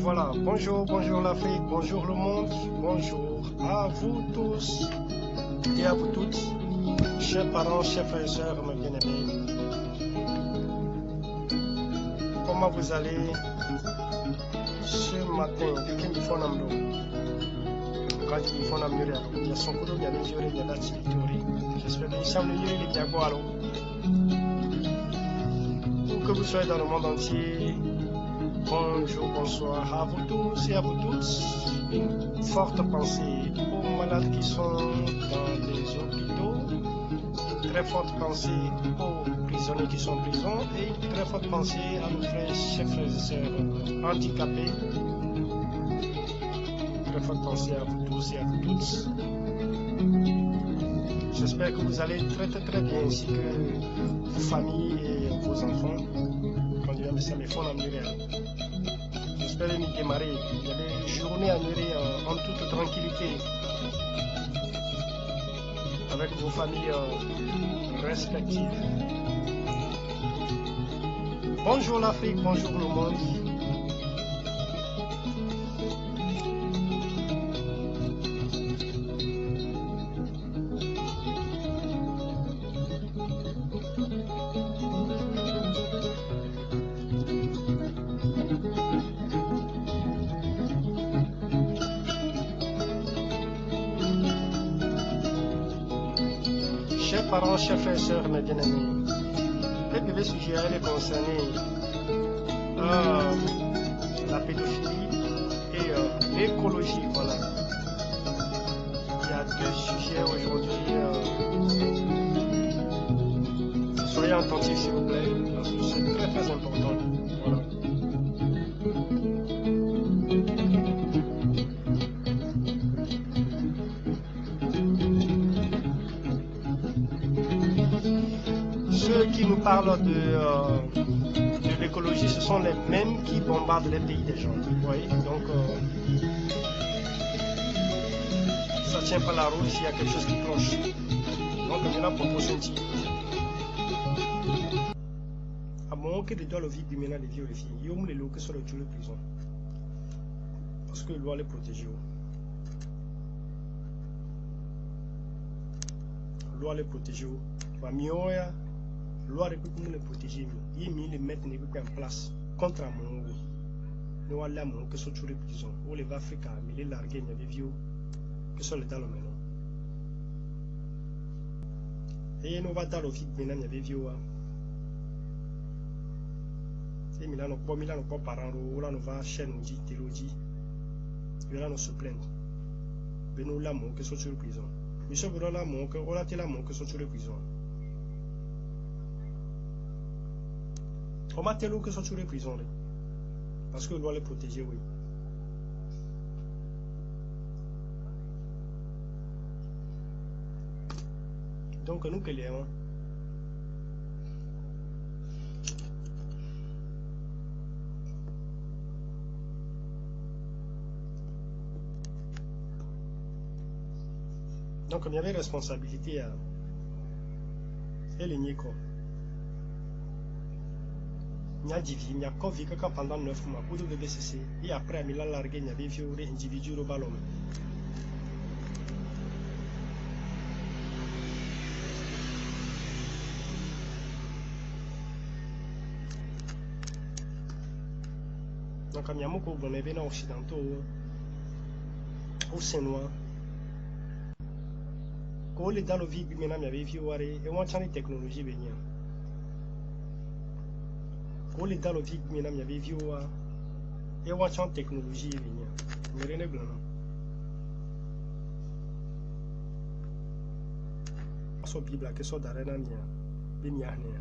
Voilà, bonjour, bonjour l'Afrique, bonjour le monde, bonjour à vous tous et à vous toutes, chers parents, chers frères et sœurs, mes bien-aimés. Comment vous allez ce matin? Depuis qu'il faut n'amdo. Quand il faut n'amdo, il y a son coup de bien juré, il y a la tibituri. J'espère que nous sommes les diaboalo. Où que vous soyez dans le monde entier. Bonjour, bonsoir à vous tous et à vous toutes. Une forte pensée aux malades qui sont dans les hôpitaux. Une très forte pensée aux prisonniers qui sont en prison. Et une très forte pensée à nos frères, chers frères et sœurs handicapés. Une très forte pensée à vous tous et à vous toutes. J'espère que vous allez très bien, ainsi que vos familles et vos enfants. Quand je dis ça, mes fonds j'espère nous démarrer. Il y avait une journée à mener en toute tranquillité avec vos familles respectives. Bonjour l'Afrique, bonjour le monde. Chers parents, chers frères et sœurs, mes bien-aimés, le bébé sujet est concerné la pédophilie et l'écologie. Voilà. Il y a deux sujets aujourd'hui. Soyez attentifs s'il vous plaît, parce que c'est très important. Voilà. Ceux qui nous parlent de l'écologie, ce sont les mêmes qui bombardent les pays des gens. Vous voyez? Donc, ça ne tient pas la route s'il y a quelque chose qui cloche. Donc, on est là pour poursuivre. À mon que les doigts le vide du ménage des vieux les filles, il y a les locaux sur le tour de prison. Parce que la loi les protège. La loi les protège. La loi les protéger. Il les mettre en place contre mon nous allons à mon que sur les prisons. Ou les Africains, mais les largués, il y a des vieux que sont les dans le maintenant. Et nous va dans le vide maintenant, il y a des vieux. Et Milan pas parents, ou là nous va chaîne, nous dit, télodie. Et là nous se plaignent. Mais nous l'avons que sont sur les prisons. Nous sommes là, mon que, on a tel amour que sont sur les prisons. On m'a tel que sont sur les prisons. Parce que doit les protéger, oui. Donc nous que les hein. Donc il y avait responsabilité à éligner quoi. Il y a divi, il y a Covid pendant 9 mois pour le BBCC et après il a largué, il y avait violé individu au ballon. Donc il y a beaucoup de événements occidentaux au Sénois. Quand les dans le vide, il y avait violé et on change les technologies venir. Quand les dans le vide, il y avait violé et on change les technologies venir. Mais rien n'est blanc. So Bible que so d'arena nia, bimia nia,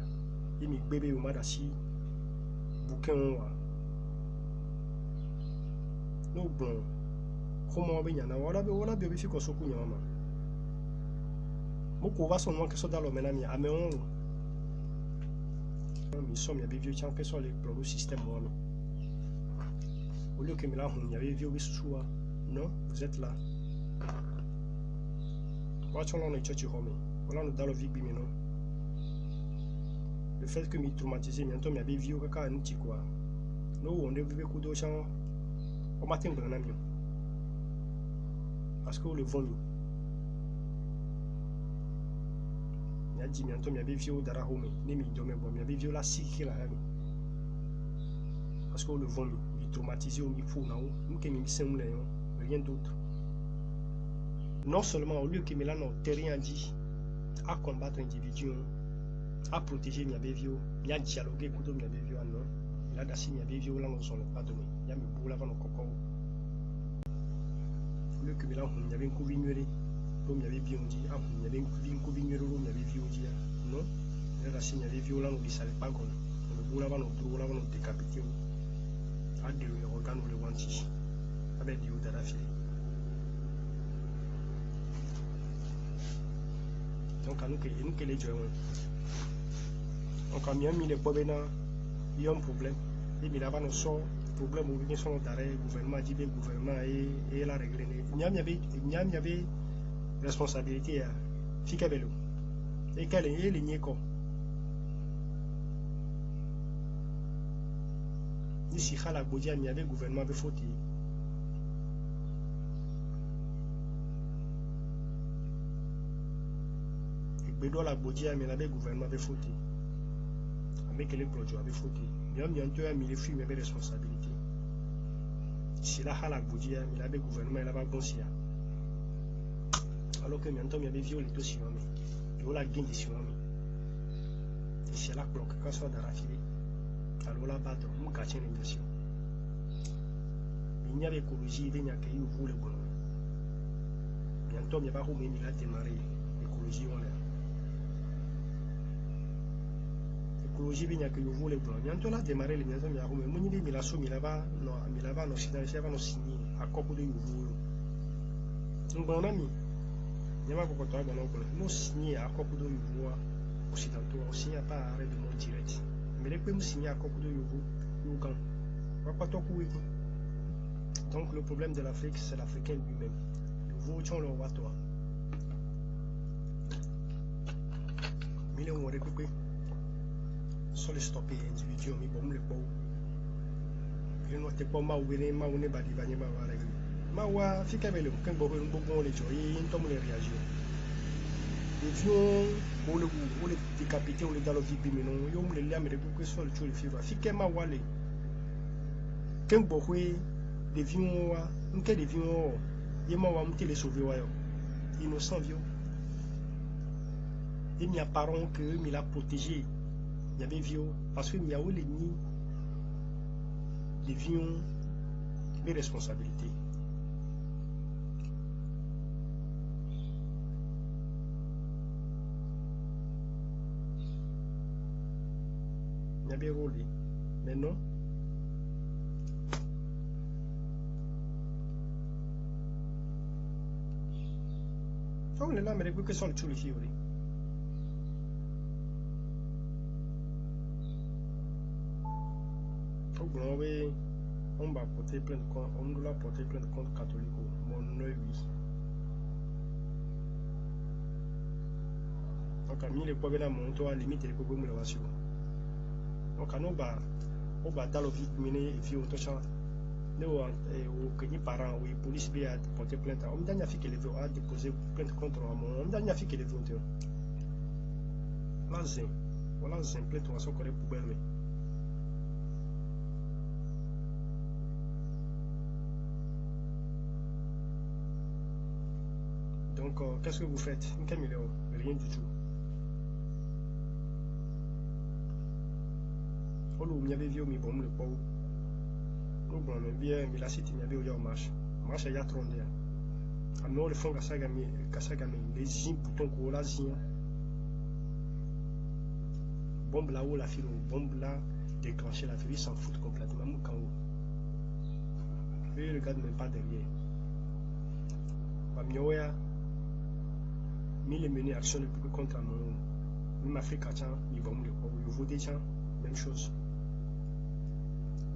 bimi bébé ou madashi, bouquin wa. No bon, comment on baigne na wala bébé fi ko so kunya mama. Moko va son que so dans le menami améon. Nous sommes les vieux qui ont que sur les blocs système one. Au lieu que me là on y avait vieux sous non, vous êtes là. Watch on est tchatchi home. Voilà nous dans le vide bimeno. Le fait que m'y traumatisé bientôt m'y avait vieux qu'à un petit quoi. Nous on devait coup d'eau champ au matin, parce que le vomi. Il y a dit, il y a vu au Darahome, il y a vu la cycle. Parce que le vomi, il est traumatisé au niveau, rien d'autre. Non seulement au lieu que Mélano terrain dit à combattre l'individu, à protéger mes bévios, il y a dialogué avec mes bévios, non, il a d'assez mes bévios là, nous sommes pas donné. Il y a mes boules avant le coco. Au lieu que Mélano, il y avait une couvignure, comme il y avait bien dit, ah, il y avait une couvignure, il y avait vieux dit, non, il y a d'assez mes bévios là, nous ne savons pas qu'on le boule avant le boule avant le décapité, à des organes ou les wantis, avec des hauts de la fille. Donc, nous que les gens donc, on a mis les problèmes, il y a un problème. Et il y a un problème où ils sont d'arrêt, le gouvernement dit que le gouvernement est la règle. Il y avait responsabilité à Fikabelo. Et quelle est lignée quoi? Ici, à la Boudia, il y avait le gouvernement de faute. Bédo la Boudia, mais il y avait le gouvernement de faute. Avec les produits avec faute. Mais on y a mis les filles, mais avec responsabilité. Si là, à la Boudia, il y avait le gouvernement, il y avait bon sia. Alors que maintenant, il y avait violé tout sur moi. Il y a la gain de sur moi. Et c'est là que quand soit dans la file, alors là, battre, on cache une nation. Il y avait écologie, il y a que vous voulez bon. Bientôt, il y a pas où il a démarré l'écologie. L'écologie, il y a que vous voulez bon. Bientôt, là, démarrer les maisons, il y a où il a soumis là-bas, en Occident, il va nous signer à Coco de Nouveau. Donc, bon ami. Il y a beaucoup de temps, nous signons à Coco de Nouveau occidentaux, on signe pas arrêt de mot direct. Mais les pays nous signent à Coco de Nouveau, nous gagnons. On va pas tout courir. Donc, le problème de l'Afrique, c'est l'Africain lui-même. Nous voulons le roi, toi. Mais les on récupère. Sur les stoppés individuels, mais bon, les beaux. Il n'y a pas mal de mal de badi, badi, badi. Mawa, fica avec le quand beaucoup les gens, ils tombent les réagir. Les vieux, ou les décapités, ou les dans le vie, mais non, ils ont les lames et les boucles sur le tour, fica mawale. Quand beaucoup les vieux, nous qu'est les vieux, ils m'ont monté les sauver, innocents vieux. Il n'y a pas que il a protégé. Il y avait vieux, parce qu'il y a eu les nids, les vieux, les responsabilités. Il y avait rôlé, mais non. On est là, mais les que sont les tous les filles. On va porter plein de comptes, on doit porter plein de comptes catholiques, mon œil, oui. Donc, à mi les problèmes à mon toit, limite les problèmes de la nation. Donc, à nous, on va dans le vide, mener, vie au tocha. Nous, que ni parents, oui, police, bien, porter plainte. On m'a dit que les veut déposer plainte contre moi. On m'a dit que les veut. Là, c'est, voilà, c'est plainte, on va s'en connaître pour bien. Donc, qu'est-ce que vous faites? Rien du tout. Oh, il y avait vu mes bombes, le pauvre. Oh, bon, bien, mais la cité, il y avait eu en marche. Marche, il y a 30 ans. Alors, le fond, Kassagami, les zim, boutons, cola, zim. Bombe là-haut, la file, bombe là, déclencher la file, ils s'en foutent complètement. Eux, ils ne regardent même pas derrière. Bamioya. Mais mener action contre mon même Afrique, ils vont le voter, même chose.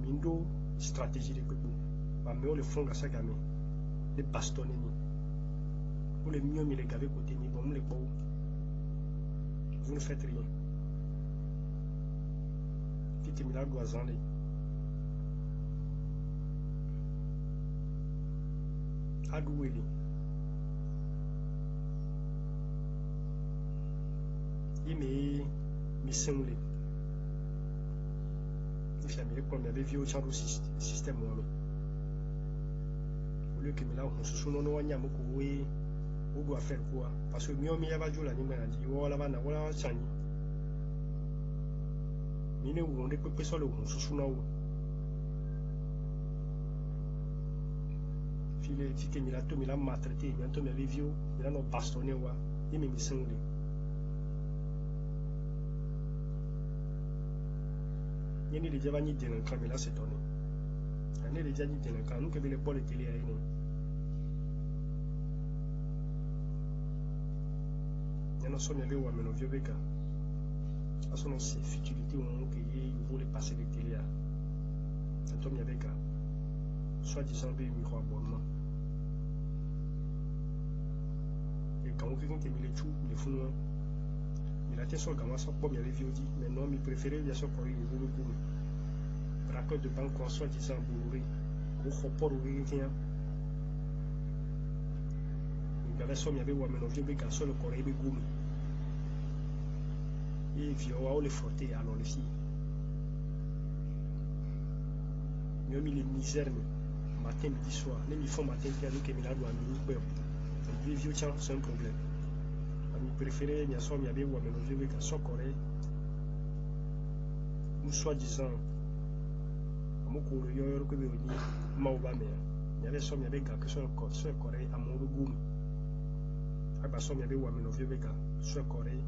Mindo, stratégie de peuple. Mais le fond à sa gamme, les bastonnés, pour les mieux, mais les gavés côté, ni bon, les beaux. Vous ne faites rien. Vite, il a goisonné. Adoueli. Il me semble. Il fait mes premiers vieux au système. Au lieu que me là, on se souvient de Wanya Mokoué, on doit faire quoi? Parce que mieux, il y a pas de la nuit, on dit, voilà, voilà, Chani. Mine où on est peu sur le on se souvient. File que mi la to mi la maltraité, mi anto mi avait vieux, mi la no bastonné wa, il me semble. Il y a des gens qui disent que mi la c'est donné. Il y a des gens qui disent que nous que les balles télé à une. Il y a somme avec ou ameno vieux beka. À son c'est futilité on que il voulait passer les télé à. Anto mi avec soit disant be micro abonnement. Et quand on quelqu'un qui me les tout les fous il a sur le gamin sans pas bien les vieux dit mais non mi préféré bien sûr pour il veut beaucoup. Rapport de banque en soit disant bourré. Au rapport au rien. Il y avait somme avec ou ameno vieux beka sur le corps et goum. Et vieux on les frotter alors les filles. Mieux mis les misères matin, midi, soir. Les mi font matin, qui a dit que mi la doit nous faire. Les vieux tiens, c'est un problème. Ami préféré, il y a soit mi avait ou ameno vieux beka soit coré. Ou soit disant Moko le yo que me dit Maoba mais il y avait soit mi avait gars que soit coré à mon goût. Aba soit mi avait ou ameno vieux beka soit coré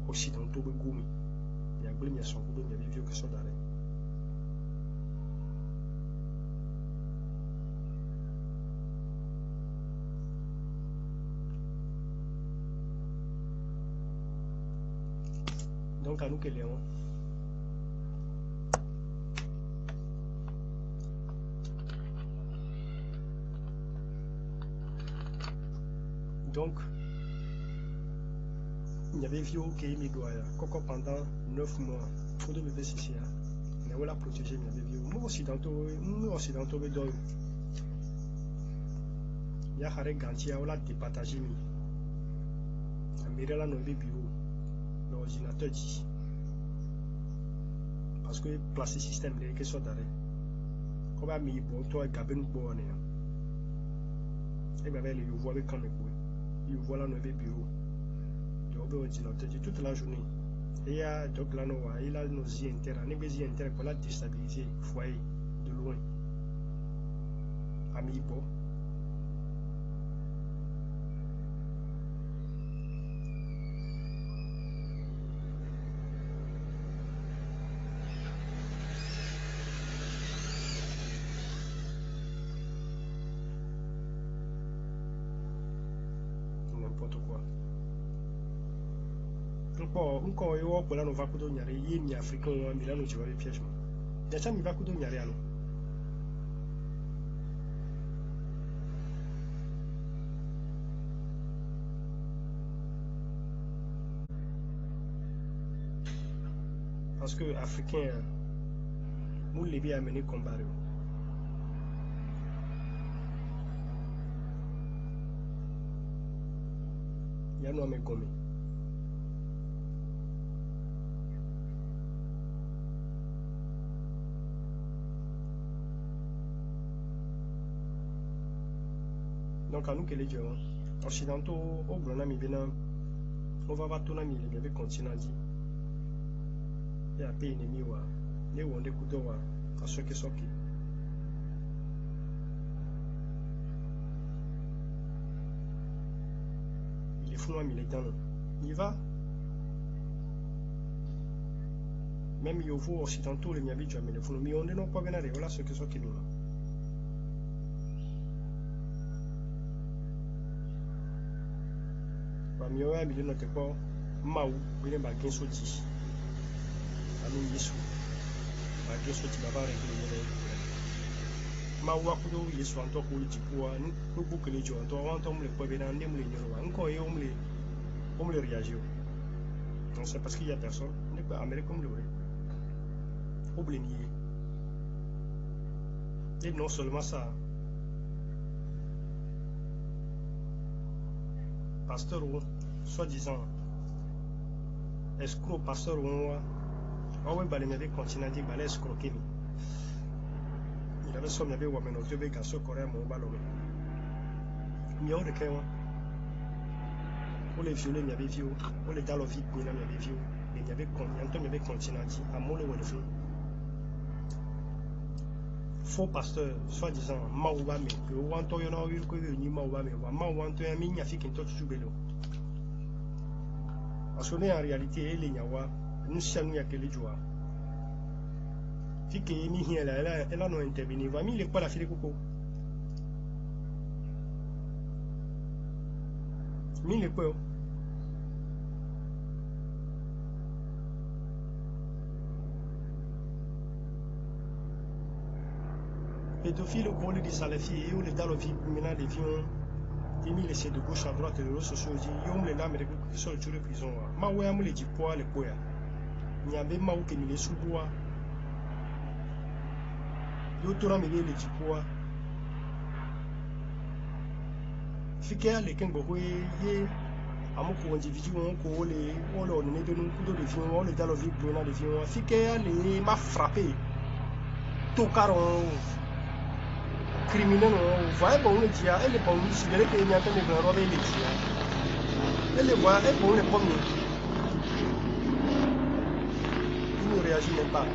occidentaux goût. Il y a blé mi a son goût, il y avait vieux que soit d'arrêt. Donc à nous que Léon. Donc il y avait vieux qui me doit pendant 9 mois. Faut de me faire ici. Mais voilà protéger il y avait vieux. Nous occidentaux me doivent. Il y a un gantier à la départager. Mais là, nous avons bureau. L'ordinateur dit. Parce que placer système, il y a quelque chose d'arrêt. Comme à mi bon, toi, Gabin Boane. Et bien, il voit avec quand même. Il voit là, nous avons bureau. Il y a l'ordinateur dit toute la journée. Et il y a donc là, il a nos yeux internes. Les yeux internes pour la déstabiliser, foyer, de loin. Ami bon. Encore et au là nous va couper d'onyare y ni africain ou milano tu vas le piège il y a ça mi va couper d'onyare alors parce que africain nous les bien amener combat il y a nous amener comme donc à nous que les dieux occidentaux au blanc mi bien on va voir tout la mi les continent dit et à pays ennemi wa les on des coups d'eau à ceux qui sont qui il est fou moi militant il va même il faut occidentaux les mi habitués mais les fou mais on n'est pas bien arrivé là ceux qui sont qui nous là. Mieux à milieu notre corps, Maou, il est bagué sauti. Ami Yesu, bagué sauti, va régler. Maou a coudou, il est sur un tour politique pour nous boucler les gens, on tombe les poids dans les moulins, encore et on les réagit. Donc c'est parce qu'il n'y a personne, on n'est pas américain comme le vrai. Oublié. Et non seulement ça. pasteur ou soi-disant escroc pasteur ou ouais bah il avait continué à dire bah escroquer il avait somme il avait ouais mais notre bébé casse coréen mon ballon mieux de quoi pour les violer il y avait vieux pour les dans la vie il y avait vieux il y avait continué à dire à mon le fond faux pasteur soi-disant maouba mais que wanto yo na yo ko ni maouba mais wa wanto ya minya fi kinto tubelo parce que en réalité ele nyawa nous sianu ya kele joa fi ke mi hien la elle no intervenir va mi le kwa la fi koko mi le kwa pédophile au rôle des salafis ou les dans la vie maintenant les vieux ils mis laissé de gauche à droite les réseaux sociaux dit yom les dames qui sont sur les prisons ma ouais am les dipoa les poya ni abe ma ou que ni les sous-bois yo tora me les dipoa fikia les kengo ye amoko individu on ko les on le ne de nous de vieux on les dans la vie maintenant les vieux fikia les m'a frappé tout caron criminel on voit bon le dia elle est bon si elle est bien tenue dans robe les dia elle le voit elle bon le premier il ne réagit même pas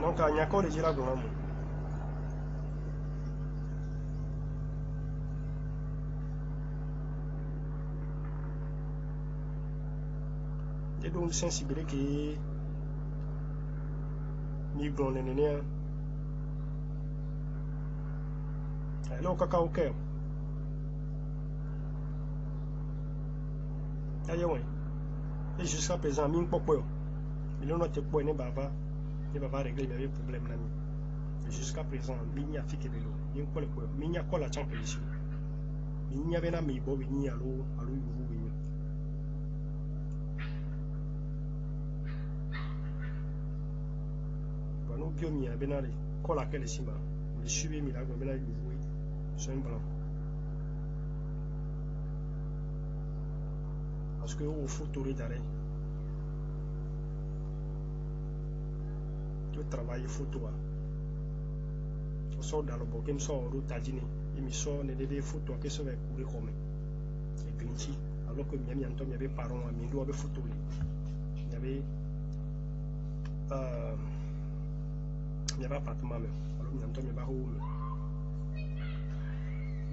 donc il y a encore les dia là dans le et donc sensibiliser que ni bon les nénés alors cacao que aïe ouais et jusqu'à présent mi pokpo il on te point ne bava régler les problèmes là et jusqu'à présent mi nya fi que belo ni ko le ko mi nya ko la champ police mi nya bena mi bo ni alo yuvu ni nous bio mi abena le kola kele sima le subi mi la go bena yuvu c'est un blanc parce que au photo d'arrêt tu travailles photo on sort dans le bokeh on sort route à dîner et mi sort ne des photos que ça va courir comme et grinchi alors que mi anto mi avait parents mi doit be photo il y avait il y avait appartement même alors mi anto mi ba ho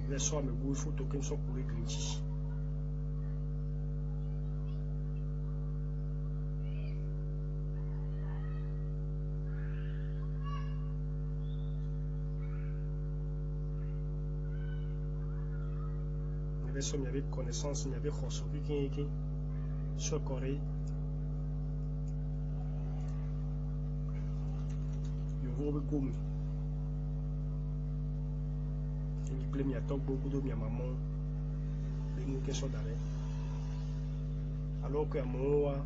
le soir me bouille photo que ça courir grinchi il y avait connaissance, il y avait Khosobi qui sur Corée. Il y avait Goumi. Il plaît, il y a beaucoup de maman. Il y a une question d'arrêt. Alors qu'à moi,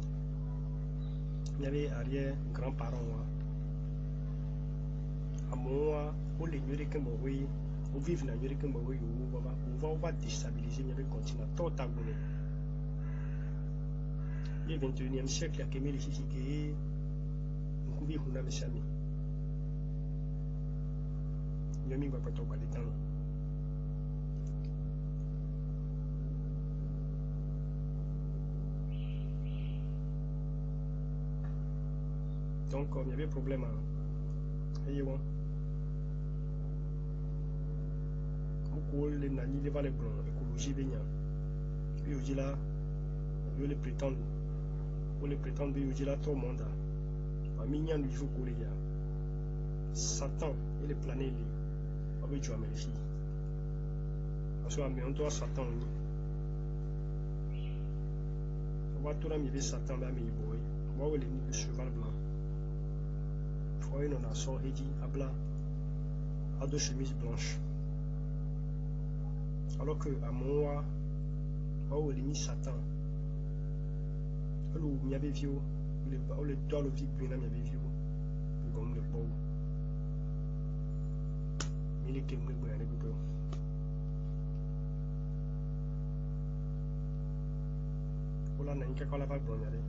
il y avait arrière grands-parents. À moi, pour les nuits que moi, au vivre dans le on va déstabiliser, on va continuer à tout abonner. Le 21e siècle, il y a quelqu'un qui nous vivons dans les amis. Il y a mis pas trop de temps. Donc, il y avait problème. Et les nani les valets blancs écologie baignant puis au là on les prétendre puis au là tout le monde a mis un niveau coréen Satan et les planètes les avec tu as mes filles parce que mais on doit Satan on va tout la mis Satan là mais boy on va les nids de cheval blanc faut une on a sort et dit à blanc à deux chemises blanches. Alors que à moi, on a mis Satan. On y avait vu, on le doit le vivre, on y avait vu, on le beau. miliki mwe ya nebuko. Ola na inka kola va bronyare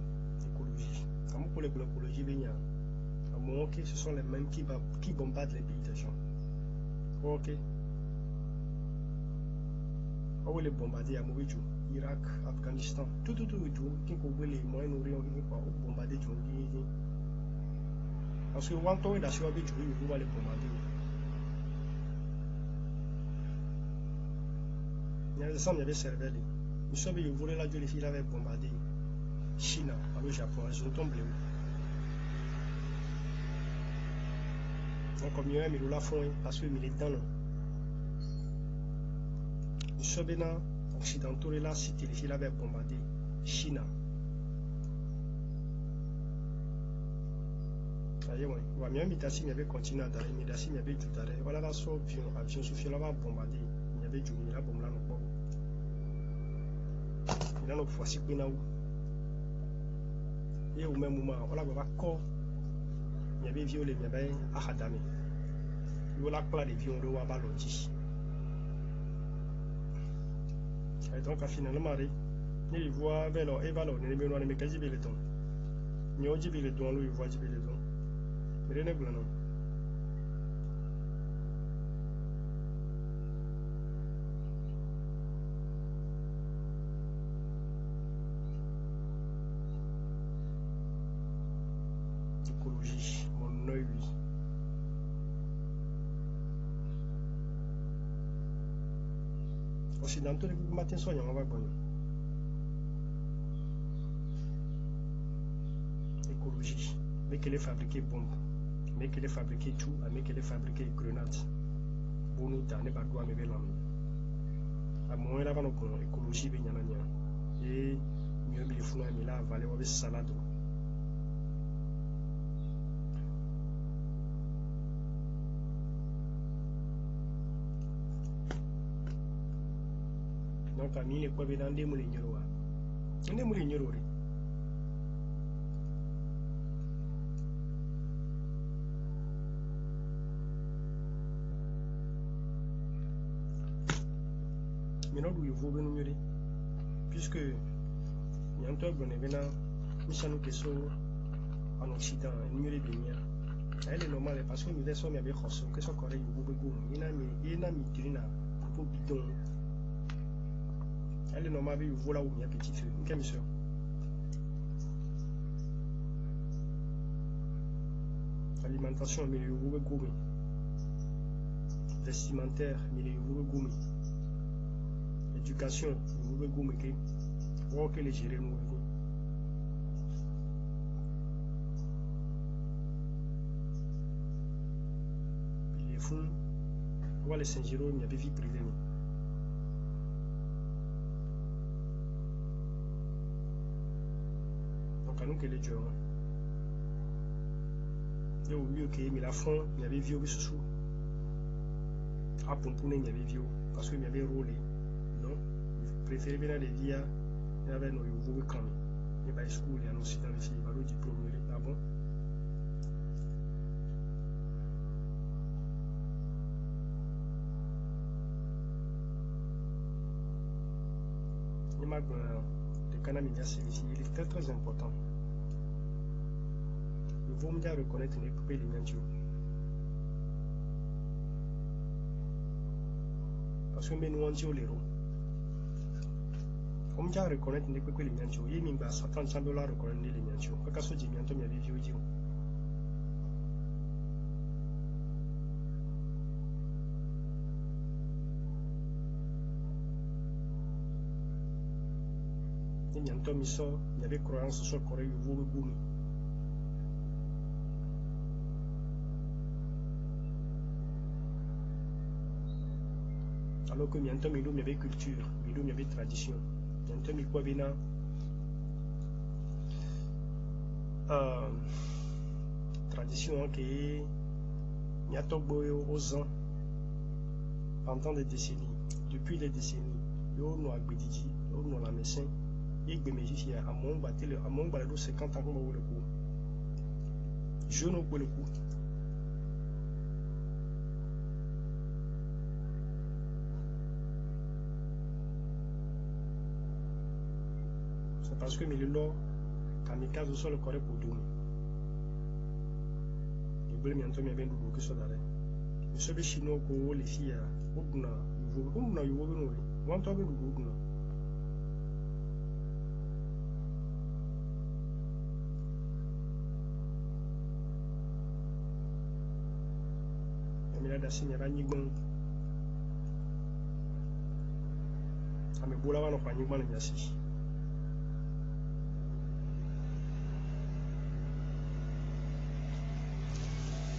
écologie. Comme pour l'écologie bien. À mon ok, ce sont les mêmes qui bombardent les pays des gens. Ok. Oh les bombarder à mauvais jour. Irak, Afghanistan, tout, qui couvre les Moyen-Orient, qui bombarder du monde. Parce que quand on est sur le jour, il faut les bombarder. Il y a des gens qui avaient servi. Nous sommes venus voler la jolie fille avait bombardé. Chine, le Japon, ils ont tombé. Donc, comme il y a un la fond, parce que il est dans. Nous sommes venus occidentaux là, si les filles avaient bombardé. Chine. Aïe, ouais. Ouais, mais il y avait continué à d'aller, mais il y avait du d'aller. Voilà, la sauve, avion sous fil, là, bombardé. Il y avait du là, bombe là, non. Il y a une fois si peu où. Et au même moment, on a vu corps. Il y avait violé, il y avait Ahadame. Il y a la plaie de viol de Wabalodi. Et donc, finalement, il voit Velo et Valo, il y a un mécanisme de temps. Il y a un jibé de temps, il voit jibé de temps. Mais il n'y a pas de temps. Écologie, mon œil, oui. Occidentaux, les matins soignants, on va bon. Écologie, mais qu'elle est fabriquée bombe, mais qu'elle est fabriquée tout, mais qu'elle est fabriquée grenade. Bon, nous t'en est pas droit, mais bien à moins là, on a écologie, bien et mieux les fous, mais là, valer avec salade. Donc, à mine, quoi, dans des moulins, des moulins, mais non, il faut bien nous puisque il y a un peu de temps, nous sommes en Occident, nous sommes bien. Elle est normale parce que nous sommes bien que ce corps est beaucoup il y a mis pour bidon. Elle est normale, il faut là où il y a petit feu. Une camisole. Alimentation, mais il y a gourmet. Vestimentaire, mais il y a gourmet. Éducation, il y a gourmet. Pour que les gérer nous. Il est fou. Pour les Saint-Giro, il y a des vies privées. Donc, que les gens. Il y a au mieux qu'il y ait la fond, il y avait vieux sous. À Pompoune, il y avait vieux parce qu'il y avait rôlé. Non, il préférait bien les vies. Il y avait nos nouveaux camps. Il y avait school, il y a nos sites ici, il y a le diplôme. Ah bon? Il y a le canal média ici, il est très très important. Il faut me reconnaître les poupées les miens. Parce que nous on dit les roues. Comme je reconnaître les poupées les miens, il y a $50 reconnaître les miens. Parce que je dis bientôt mes vidéos. Il y a un temps, il y avait croyance sur le Corée, il vaut le boom. Alors que bientôt, il y avait culture, il y avait tradition. Bientôt, il y avait tradition qui y a aux ans pendant des décennies, depuis les décennies. Il y a Gbediji, il y a la médecine. Il y a des gens à mon balado 50 ans pour le coup. Je n'ai pas le coup. parce que il lo kamikaze sur le corps pour tout. Il veut bien tomber bien du que ça d'aller. Mais ce que chinois ko les filles on a eu on tombe du mais là c'est pas ni bon. Ame bola wana kwa nyuma na nyasi.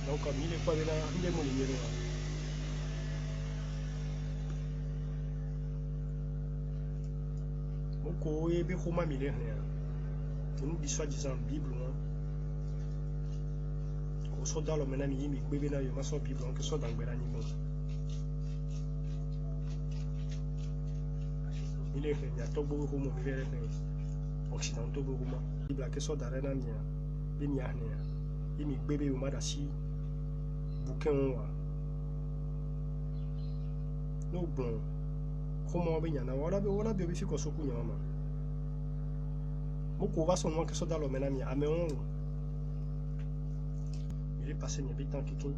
Donc comme il est pas là, il est mon numéro. Moko ebe khoma mile ne. Nous dit soi-disant Bible hein. Ko so dans le menami yimi bebe na yo maso Bible on que so dans berani bon. Il est il y a tout beaucoup comme il est occidentaux beaucoup ma. Bible que so d'arena mia. Bemi ahne. Yimi bebe o madasi. Bouquin wa. No bon. Comment be nyana wala be fi ko so ku nyama. Moko va son nom que so dans le menami ameon. Il est passé habitant quelqu'un.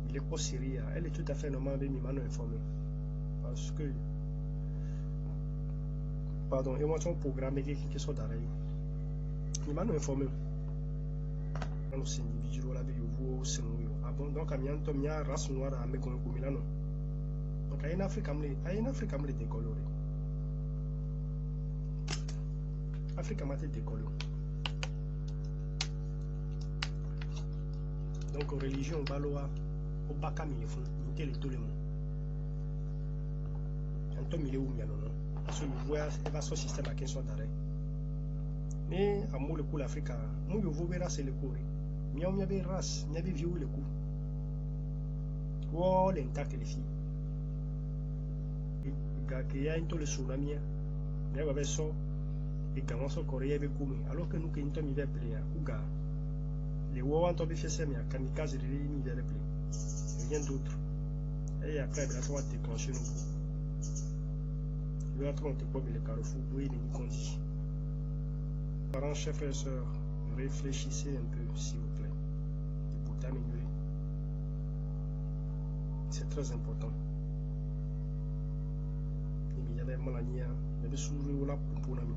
Il est pas sérieux. Elle est tout à fait normale de m'en informer. Parce que pardon, et moi son programme qui soit d'arrêt. Il m'a informé. On s'est dit là be yo c'est nous. Ah bon donc amian to mia race noire à me comme Milano. Donc en Afrique amle décoloré. Afrique m'a décoloré. Donc religion baloa au baka milefon intel tout le monde. Anto mile ou miano non. Parce que vous voyez il va son système à question d'arrêt. Mais à moi le coup l'Afrique, moi je veux verra c'est le coup. Mia mia be race, mia be vieux le coup. Oh l'intact les filles. Il y a une tole tsunami. Il y a ça et comment ça Corée be comme alors que nous que nous va appeler Ouga. Les Wawan tombent fait ça, mais à kamikaze, il est mis vers le blé. Rien d'autre. Et après, il va falloir déclencher nos coups. Il va falloir déclencher les carrefours, oui, les Nikondi. Parents, chers frères et sœurs, réfléchissez un peu, s'il vous plaît. Pour t'améliorer. C'est très important. Il y avait malania, il y avait sourire là pour l'ami.